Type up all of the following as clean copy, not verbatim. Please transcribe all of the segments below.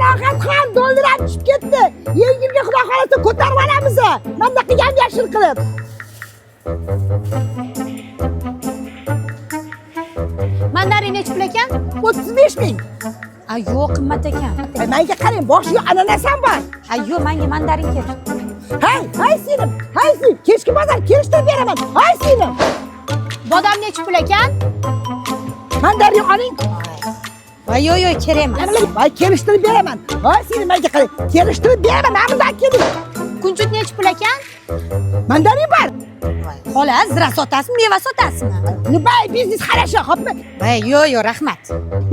salohiyat ham dollar tushib ketdi. Yengimga xudo xolasa ko'tarib olamiz. Mana qilgan yashil qilib. Mandarin nechi pul ekan? 35 ming. Ay, yo'q, qimmat ekan. Menga qarang, boshiga ananas ham bor. Ay, yo'q, menga mandarin kerak. Hay singlim, hay singlim, kechki bozor kelishtirib beraman. Hay singlim. Bodom nechi pul ekan? Mandarin oling. Voy, yo'q, kerak emas. Voy, kelishtirib beraman. Hay singlim, menga qarang, kelishtirib beraman. Namidan keling. Kunjut nechi pul ekan? Mandarin bor. Xolos, zira sotasizmi, meva sotasizmi? Nima biznes xarasha, xo'pmi? Voy, yo'q, rahmat.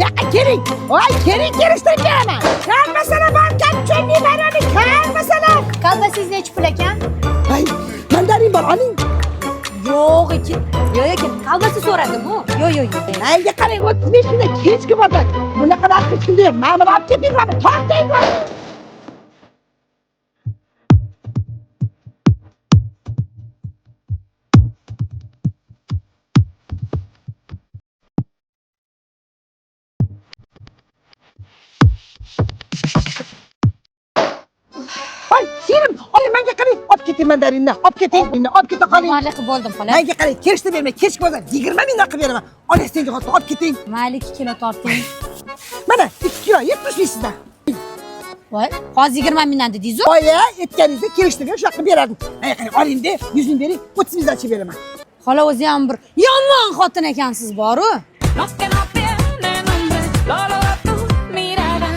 Yoqqa keling. Voy, keling, kelishtirib beraman. Qan masala bor, kamchonni barani, qan masala. Kolbasangiz nechi pul ekan? Voy, mandarin bor, oling. Yo'q, yo'q, kolbasa so'radim-ku. Yo'q. Menga qarang, 35 mingda kechki bozor. Bunaqa narxga shunday, men buni olib ketinglar, tortinglar. Voy, singlim, oling menga qarang, olib keting mandarinni, olib keting, olib keta qoling. Mayli qilib bo'ldim, xolos. Menga qarang, kelishtirib bermay, kechki bozor 20 mingdan qilib beraman. Oling senga xolos, olib keting. Mayli 2 kilo torting. Mana 2 kilo 70 ming sizdan. Voy, hozir 20 mingdan dedingiz-ku. Oya, aytganingizda kelishtirgan shu yoqqa berardim. Menga qarang, oling-da, 100 ming bering, 30 mingdan chi beraman. Xola o'zi ham bir yomon xotin ekansiz, boru.